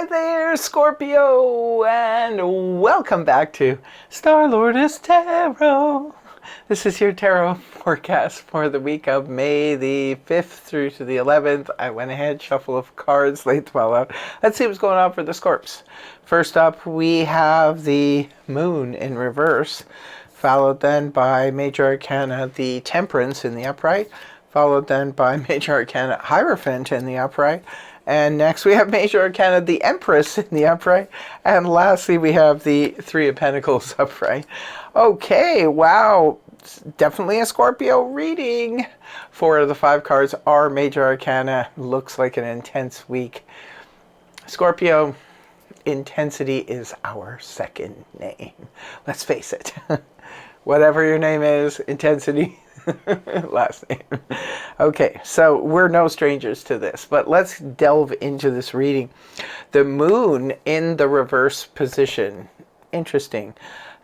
Hi there, Scorpio, and welcome back to Star-Lordess Tarot. This is your tarot forecast for the week of May the 5th through to the 11th. I went ahead, shuffle of cards, laid them all out. Let's see what's going on for the Scorps. First up, we have the Moon in reverse, followed then by Major Arcana, the Temperance in the upright, followed then by Major Arcana, Hierophant in the upright. And next we have Major Arcana, the Empress in the upright. And lastly, we have the Three of Pentacles upright. Okay, wow. Definitely a Scorpio reading. 4 of the 5 cards are Major Arcana. Looks like an intense week. Scorpio, intensity is our second name. Let's face it. Whatever your name is, intensity. Last name. Okay, so we're no strangers to this, but let's delve into this reading. The Moon in the reverse position. Interesting.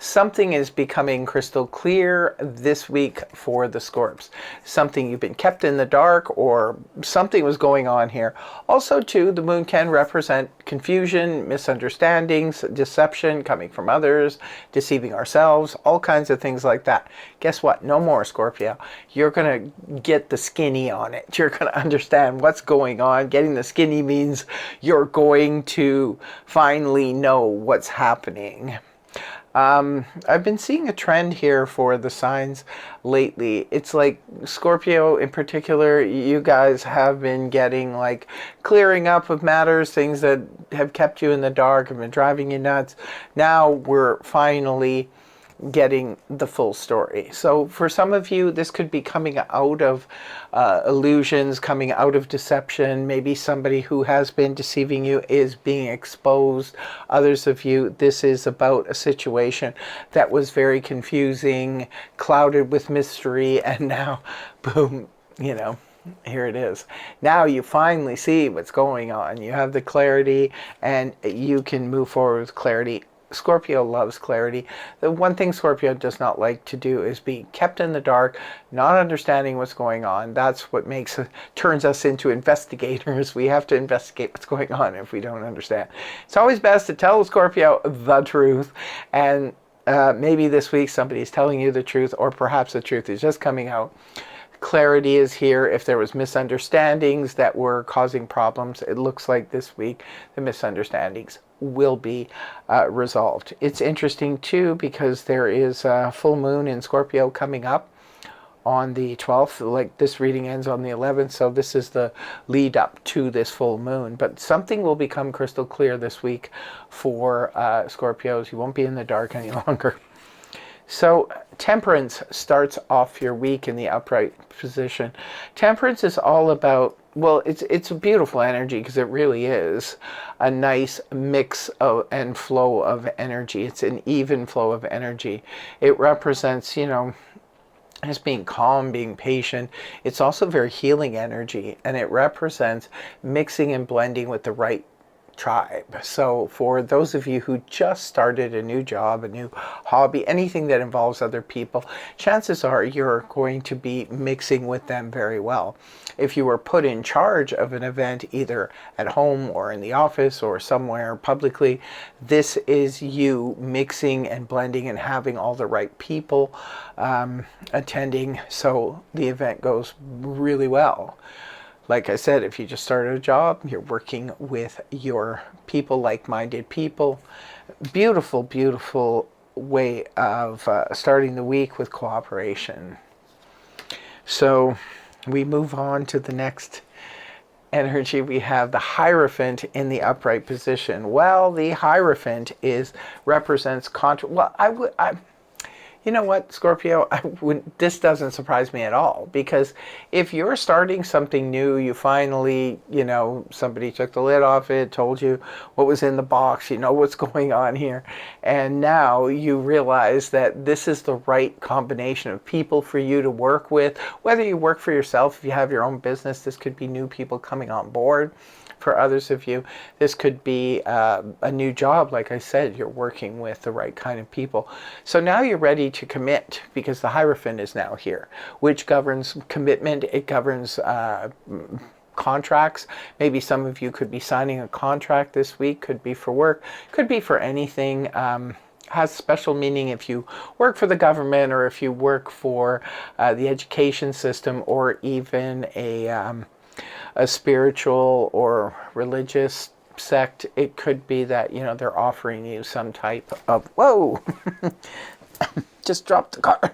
Something is becoming crystal clear this week for the Scorps. Something you've been kept in the dark, or something was going on here. Also, too, the Moon can represent confusion, misunderstandings, deception coming from others, deceiving ourselves, all kinds of things like that. Guess what? No more, Scorpio. You're going to get the skinny on it. You're going to understand what's going on. Getting the skinny means you're going to finally know what's happening. I've been seeing a trend here for the signs lately. It's like Scorpio in particular, you guys have been getting like clearing up of matters, things that have kept you in the dark, have been driving you nuts. Now we're finally getting the full story. So for some of you, this could be coming out of illusions, coming out of deception. Maybe somebody who has been deceiving you is being exposed. Others of you, this is about a situation that was very confusing, clouded with mystery, and now, boom, you know, here it is. Now you finally see what's going on. You have the clarity, and you can move forward with clarity. Scorpio loves clarity. The one thing Scorpio does not like to do is be kept in the dark, not understanding what's going on. That's what turns us into investigators. We have to investigate what's going on if we don't understand. It's always best to tell Scorpio the truth, and maybe this week somebody's telling you the truth, or perhaps the truth is just coming out. Clarity is here. If there was misunderstandings that were causing problems, it looks like this week the misunderstandings will be resolved. It's interesting too because there is a full moon in Scorpio coming up on the 12th. Like, this reading ends on the 11th, so this is the lead up to this full moon. But something will become crystal clear this week for Scorpios. You won't be in the dark any longer. So Temperance starts off your week in the upright position. Temperance is all about, well, it's a beautiful energy because it really is a nice mix of and flow of energy. It's an even flow of energy. It represents, you know, as being calm, being patient. It's also very healing energy, and it represents mixing and blending with the right tribe. So for those of you who just started a new job, a new hobby, anything that involves other people, chances are you're going to be mixing with them very well. If you were put in charge of an event, either at home or in the office or somewhere publicly, this is you mixing and blending and having all the right people attending, so the event goes really well. Like I said, if you just started a job, you're working with your people, like-minded people. Beautiful, beautiful way of starting the week with cooperation. So we move on to the next energy. We have the Hierophant in the upright position. Well, the Hierophant represents you know what, Scorpio, this doesn't surprise me at all, because if you're starting something new, you finally, you know, somebody took the lid off it, told you what was in the box, you know what's going on here, and now you realize that this is the right combination of people for you to work with. Whether you work for yourself, if you have your own business, this could be new people coming on board. For others of you, this could be a new job. Like I said, you're working with the right kind of people. So now you're ready to commit, because the Hierophant is now here, which governs commitment. It governs contracts. Maybe some of you could be signing a contract this week, could be for work, could be for anything. Has special meaning if you work for the government, or if you work for the education system, or even a spiritual or religious sect. It could be that, you know, they're offering you some type of, whoa, just dropped the card.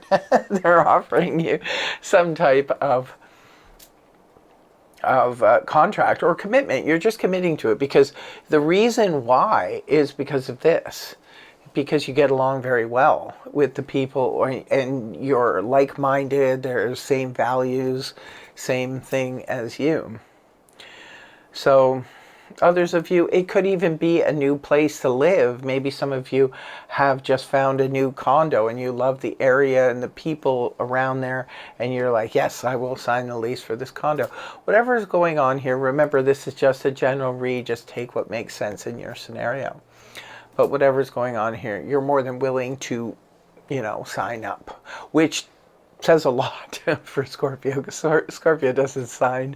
They're offering you some type of contract or commitment. You're just committing to it, because the reason why is because of this. Because you get along very well with the people, and you're like-minded, there's same values, same thing as you. So others of you, it could even be a new place to live. Maybe some of you have just found a new condo and you love the area and the people around there, and you're like, yes, I will sign the lease for this condo. Whatever is going on here, remember, this is just a general read. Just take what makes sense in your scenario. But whatever's going on here, you're more than willing to, you know, sign up, which says a lot for Scorpio, because Scorpio doesn't sign,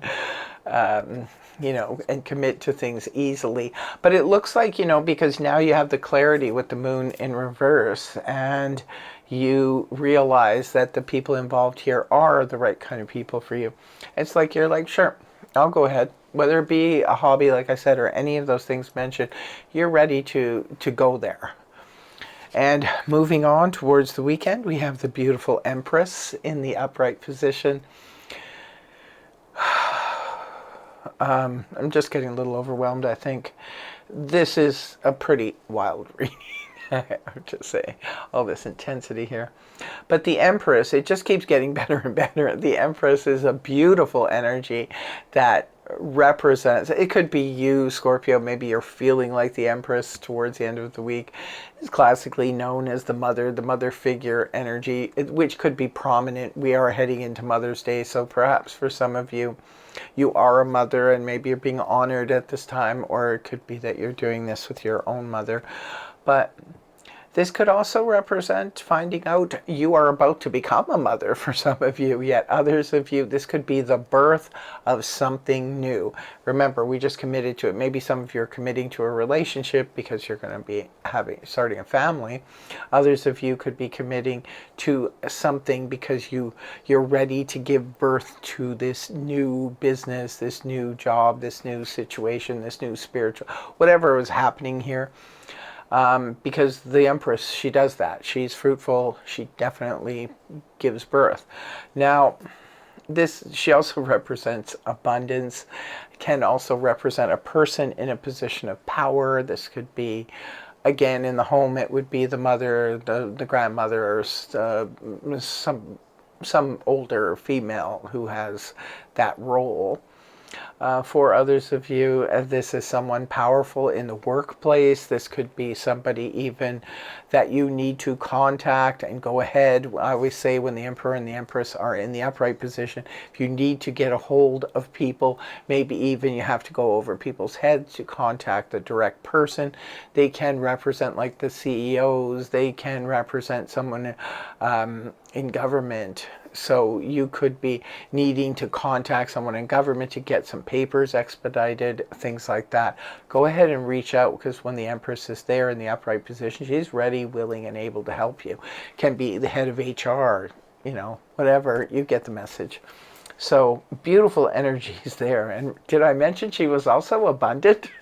you know, and commit to things easily. But it looks like, you know, because now you have the clarity with the moon in reverse, and you realize that the people involved here are the right kind of people for you. It's like you're like, sure, I'll go ahead. Whether it be a hobby, like I said, or any of those things mentioned, you're ready to go there. And moving on towards the weekend, we have the beautiful Empress in the upright position. I'm just getting a little overwhelmed, I think. This is a pretty wild reading. I would just say, all this intensity here. But the Empress, it just keeps getting better and better. The Empress is a beautiful energy that represents, it could be you, Scorpio, maybe you're feeling like the Empress towards the end of the week. It's classically known as the mother figure energy, which could be prominent. We are heading into Mother's Day, so perhaps for some of you, you are a mother and maybe you're being honored at this time, or it could be that you're doing this with your own mother. But this could also represent finding out you are about to become a mother for some of you. Yet others of you, this could be the birth of something new. Remember, we just committed to it. Maybe some of you are committing to a relationship because you're going to be starting a family. Others of you could be committing to something because you're ready to give birth to this new business, this new job, this new situation, this new spiritual, whatever is happening here. Because the Empress, she does that. She's fruitful. She definitely gives birth. Now, she also represents abundance. Can also represent a person in a position of power. This could be, again, in the home, it would be the mother, the grandmother, or some older female who has that role. For others of you, this is someone powerful in the workplace. This could be somebody even that you need to contact and go ahead. I always say when the Emperor and the Empress are in the upright position, if you need to get a hold of people, maybe even you have to go over people's heads to contact the direct person. They can represent like the CEOs. They can represent someone in government. So you could be needing to contact someone in government to get some papers expedited, things like that. Go ahead and reach out, because when the Empress is there in the upright position, she's ready, willing, and able to help you. Can be the head of HR, you know, whatever. You get the message. So beautiful energies there. And did I mention she was also abundant?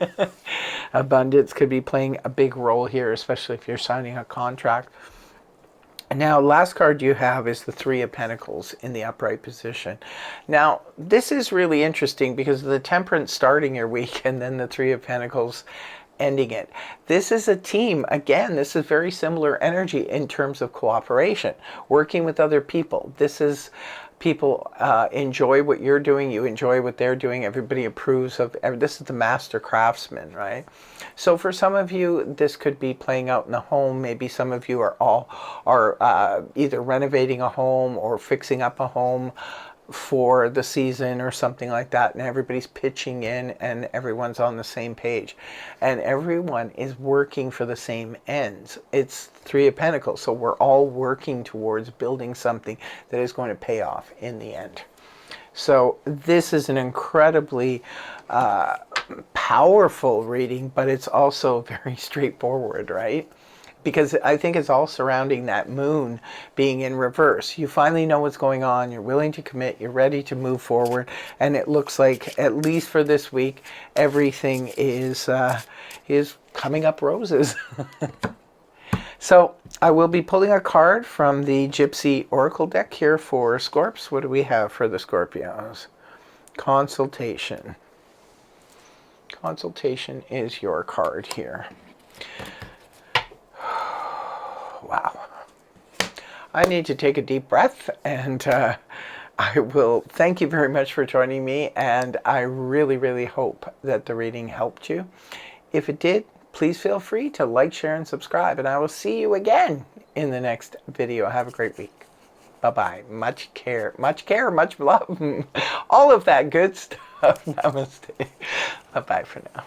Abundance could be playing a big role here, especially if you're signing a contract. Now, last card you have is the Three of Pentacles in the upright position. Now, this is really interesting because of the Temperance starting your week and then the Three of Pentacles ending it. This is a team. Again, this is very similar energy in terms of cooperation, working with other people. This is people enjoy what you're doing, you enjoy what they're doing, everybody approves of, this is the master craftsman, right? So for some of you, this could be playing out in the home. Maybe some of you are either renovating a home or fixing up a home for the season or something like that, and everybody's pitching in and everyone's on the same page and everyone is working for the same ends. It's Three of Pentacles, so we're all working towards building something that is going to pay off in the end. So this is an incredibly powerful reading, but it's also very straightforward, right? Because I think it's all surrounding that moon being in reverse. You finally know what's going on. You're willing to commit. You're ready to move forward. And it looks like, at least for this week, everything is coming up roses. So I will be pulling a card from the Gypsy Oracle deck here for Scorps. What do we have for the Scorpios? Consultation. Consultation is your card here. Wow. I need to take a deep breath, and I will thank you very much for joining me, and I really, really hope that the reading helped you. If it did, please feel free to like, share, and subscribe, and I will see you again in the next video. Have a great week. Bye-bye. Much care, much love, all of that good stuff. Namaste. Bye-bye for now.